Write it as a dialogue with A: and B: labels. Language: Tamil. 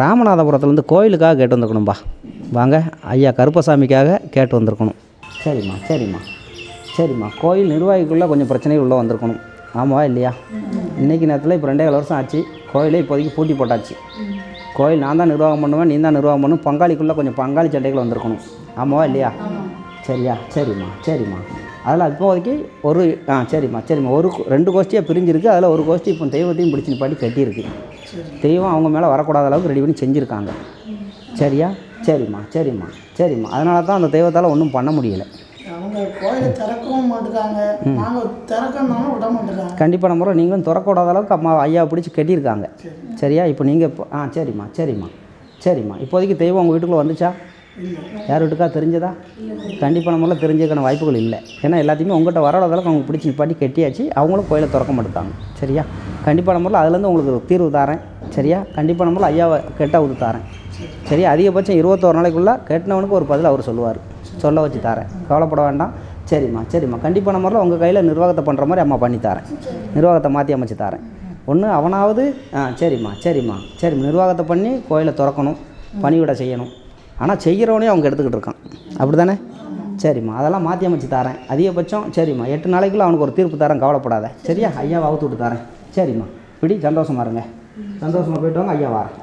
A: ராமநாதபுரத்துலேருந்து கோயிலுக்காக கேட்டு வந்திருக்கணும்பா. வாங்க, ஐயா கருப்பசாமிக்காக கேட்டு வந்திருக்கணும். சரிம்மா சரிம்மா சரிம்மா. கோயில் நிர்வாகிக்குள்ளே கொஞ்சம் பிரச்சனைகள் உள்ளே வந்திருக்கணும். ஆமாவா இல்லையா? இன்றைக்கி நேரத்தில் இப்போ 2.5 வருஷம் ஆச்சு. கோயிலே இப்போதைக்கு பூட்டி போட்டாச்சு. கோயில் நான் தான் நிர்வாகம் பண்ணுவேன், நீ தான் நிர்வாகம் பண்ணணும். பங்காளிக்குள்ளே கொஞ்சம் பங்காளி சண்டைகள் வந்திருக்கணும். ஆமாவா இல்லையா? சரியா? சரிம்மா சரிம்மா. அதில் இப்போதைக்கு சரிம்மா சரிம்மா. 2 கோஷ்டியாக பிரிஞ்சிருக்கு. அதில் ஒரு கோஷ்டி இப்போ தெய்வத்தையும் பிடிச்சி பாட்டி கட்டியிருக்கு. தெய்வம் அவங்க மேலே வரக்கூடாத அளவுக்கு ரெடி பண்ணி செஞ்சுருக்காங்க. சரியா? சரிம்மா சரிம்மா சரிம்மா. அதனால தான் அந்த தெய்வத்தால் ஒன்றும் பண்ண முடியலை.
B: அவங்க கோயிலை திறக்கவும் மாட்டுக்காங்க, நாங்கள் திறக்கணும்னாலும் விட மாட்டேங்காங்க.
A: கண்டிப்பாக நம்ம நீங்களும் திறக்கூடாத அளவுக்கு அம்மா ஐயாவை பிடிச்சி கட்டியிருக்காங்க. சரியா? இப்போ நீங்கள் இப்போ சரிம்மா சரிம்மா சரிம்மா. இப்போதைக்கு தெய்வம் உங்கள் வீட்டுக்குள்ளே வந்துச்சா? யார் வீட்டுக்கா தெரிஞ்சதா? கண்டிப்பாக நம்மளால் தெரிஞ்சுக்கான வாய்ப்புகள் இல்லை. ஏன்னா எல்லாத்தையுமே உங்கள்கிட்ட வராத அளவுக்கு அவங்க பிடிச்சி நிப்பாட்டி கட்டியாச்சு. அவங்களும் கோயிலை திறக்க மாட்டாங்க. சரியா? கண்டிப்பாக நம்மளால் அதுலேருந்து உங்களுக்கு தீர்வு தாரேன். சரியா? கண்டிப்பாக நம்மளால் ஐயாவை கேட்டால் தாரேன். சரியா? அதிகபட்சம் 21 நாளைக்குள்ளே கேட்டினவனுக்கு ஒரு பதில் அவர் சொல்லுவார். சொல்ல வச்சு தாரேன், கவலைப்பட வேண்டாம். சரிம்மா சரிம்மா. கண்டிப்பாக நம்மளால் உங்கள் கையில் நிர்வாகத்தை பண்ணுற மாதிரி அம்மா பண்ணி தாரேன். நிர்வாகத்தை மாற்றி அமைச்சு தாரேன். ஒன்று அவனாவது சரிம்மா சரிம்மா சரிம்மா. நிர்வாகத்தை பண்ணி கோயிலை திறக்கணும், பணிவிட செய்யணும். ஆனால் செய்கிறவனே அவங்க எடுத்துக்கிட்டு இருக்கான். அப்படி தானே? சரிம்மா. அதெல்லாம் மாற்றி அமைச்சு தாரேன். அதிகபட்சம் சரிம்மா 8 நாளைக்குள்ளே அவனுக்கு ஒரு தீர்ப்பு தரேன், கவலைப்படாத. சரியா? ஐயாவை அவுத்து விட்டு தாரேன். சரிம்மா. இப்படி சந்தோஷமாக இருங்க. சந்தோஷமாக போய்ட்டு வாங்க. ஐயா வாரேன்.